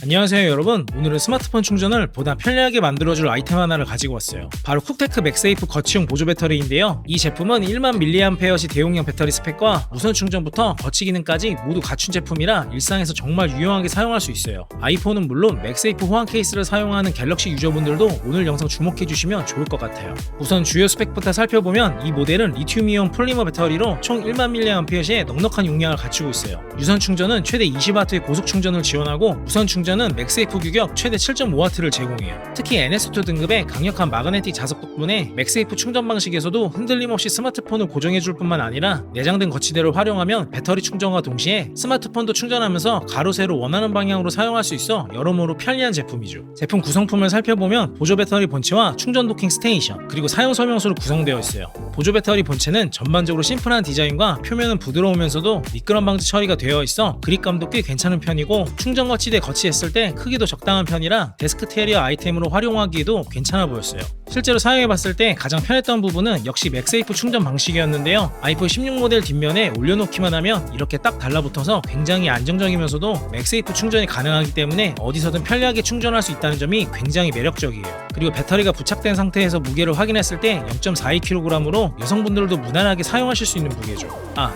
안녕하세요 여러분, 오늘은 스마트폰 충전을 보다 편리하게 만들어줄 아이템 하나를 가지고 왔어요. 바로 쿡테크 맥세이프 거치용 보조 배터리인데요, 이 제품은 1만 mAh시 대용량 배터리 스펙과 무선 충전부터 거치 기능까지 모두 갖춘 제품이라 일상에서 정말 유용하게 사용할 수 있어요. 아이폰은 물론 맥세이프 호환 케이스를 사용하는 갤럭시 유저분들도 오늘 영상 주목해주시면 좋을 것 같아요. 우선 주요 스펙부터 살펴보면 이 모델은 리튬이온 폴리머 배터리로 총 1만 mAh의 넉넉한 용량을 갖추고 있어요. 유선 충전은 최대 20W의 고속 충전을 지원하고 무선 충전은 맥세이프 규격 최대 7.5W를 제공해요. 특히 NS2 등급의 강력한 마그네틱 자석 덕분에 맥세이프 충전 방식에서도 흔들림 없이 스마트폰을 고정해줄 뿐만 아니라 내장된 거치대를 활용하면 배터리 충전과 동시에 스마트폰도 충전하면서 가로 세로 원하는 방향으로 사용할 수 있어 여러모로 편리한 제품이죠. 제품 구성품을 살펴보면 보조 배터리 본체와 충전 도킹 스테이션, 그리고 사용 설명서로 구성되어 있어요. 보조 배터리 본체는 전반적으로 심플한 디자인과 표면은 부드러우면서도 미끄럼 방지 처리가 되어 있어 그립감도 꽤 괜찮은 편이고, 충전 거치대에 거치했을 때 크기도 적당한 편이라 데스크 테리어 아이템으로 활용하기에도 괜찮아 보였어요. 실제로 사용해봤을 때 가장 편했던 부분은 역시 맥세이프 충전 방식이었는데요, 아이폰 16 모델 뒷면에 올려놓기만 하면 이렇게 딱 달라붙어서 굉장히 안정적이면서도 맥세이프 충전이 가능하기 때문에 어디서든 편리하게 충전할 수 있다는 점이 굉장히 매력적이에요. 그리고 배터리가 부착된 상태에서 무게를 확인했을 때 0.42kg으로 여성분들도 무난하게 사용하실 수 있는 무게죠.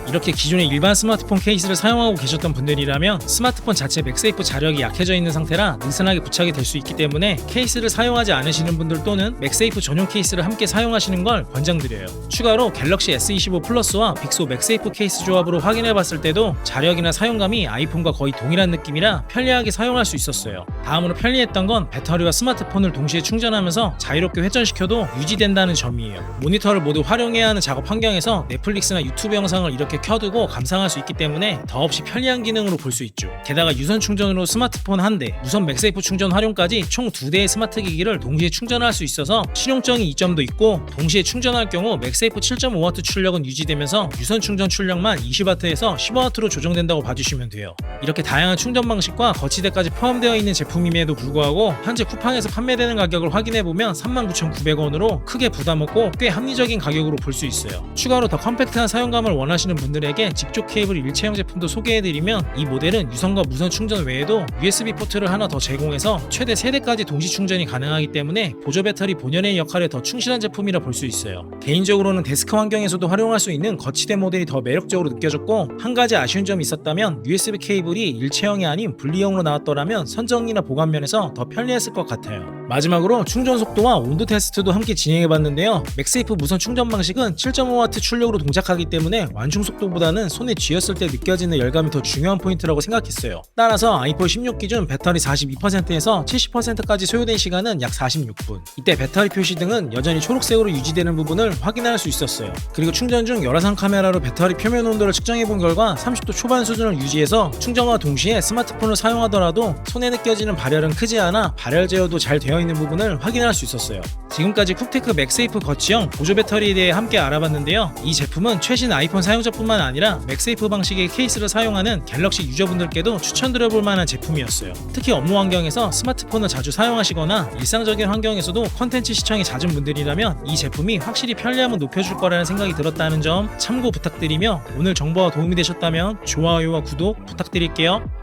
이렇게 기존의 일반 스마트폰 케이스를 사용하고 계셨던 분들이라면 스마트폰 자체 맥세이프 자력이 약해져 있는 상태라 느슨하게 부착이 될 수 있기 때문에 케이스를 사용하지 않으시는 분들 또는 맥세이프 전용 케이스를 함께 사용하시는 걸 권장드려요. 추가로 갤럭시 S25 플러스와 빅소 맥세이프 케이스 조합으로 확인해봤을 때도 자력이나 사용감이 아이폰과 거의 동일한 느낌이라 편리하게 사용할 수 있었어요. 다음으로 편리했던 건 배터리와 스마트폰을 동시에 충전하면서 자유롭게 회전시켜도 유지된다는 점이에요. 모니터를 모두 활용해야 하는 작업 환경에서 넷플릭스나 유튜브 영상을 이렇게 켜두고 감상할 수 있기 때문에 더없이 편리한 기능으로 볼 수 있죠. 게다가 유선 충전으로 스마트폰 1대, 무선 맥세이프 충전 활용까지 총 2대의 스마트 기기를 동시에 충전할 수 있어서 실용적인 이점도 있고, 동시에 충전할 경우 맥세이프 7.5W 출력은 유지되면서 유선 충전 출력만 20W에서 15W로 조정된다고 봐주시면 돼요. 이렇게 다양한 충전 방식과 거치대까지 포함되어 있는 제품임에도 불구하고 현재 쿠팡에서 판매되는 가격을 확인해보면 39,900원으로 크게 부담없고 꽤 합리적인 가격으로 볼 수 있어요. 추가로 더 컴팩트한 사용감을 원하시는 분들에게 직조 케이블 일체형 제품도 소개해드리면, 이 모델은 유선과 무선 충전 외에도 USB 포트를 하나 더 제공해서 최대 3대까지 동시 충전이 가능하기 때문에 보조 배터리 본연의 역할에 더 충실한 제품이라 볼 수 있어요. 개인적으로는 데스크 환경에서도 활용할 수 있는 거치대 모델이 더 매력적으로 느껴졌고, 한 가지 아쉬운 점이 있었다면 USB 케이블이 일체형이 아닌 분리형으로 나왔더라면 선정리나 보관 면에서 더 편리했을 것 같아요. 마지막으로 충전 속도와 온도 테스트도 함께 진행해봤는데요, 맥세이프 무선 충전 방식은 7.5W 출력으로 동작하기 때문에 완충 속도보다는 손에 쥐었을 때 느껴지는 열감이 더 중요한 포인트라고 생각했어요. 따라서 아이폰 16 기준 배터리 42%에서 70%까지 소요된 시간은 약 46분. 이때 배터리 표시 등은 여전히 초록색으로 유지되는 부분을 확인할 수 있었어요. 그리고 충전 중 열화상 카메라로 배터리 표면 온도를 측정해본 결과 30도 초반 수준을 유지해서 충전과 동시에 스마트폰을 사용하더라도 손에 느껴지는 발열은 크지 않아 발열 제어도 잘 되어 있는 부분을 확인할 수 있었어요. 지금까지 쿡테크 맥세이프 거치형 보조 배터리에 대해 함께 알아봤는데요, 이 제품은 최신 아이폰 사용자뿐만 아니라 맥세이프 방식의 케이스를 사용하는 갤럭시 유저분들께도 추천드려볼 만한 제품이었어요. 특히 업무 환경에서 스마트폰을 자주 사용하시거나 일상적인 환경에서도 콘텐츠 시청이 잦은 분들이라면 이 제품이 확실히 편리함을 높여줄 거라는 생각이 들었다는 점 참고 부탁드리며, 오늘 정보가 도움이 되셨다면 좋아요와 구독 부탁드릴게요.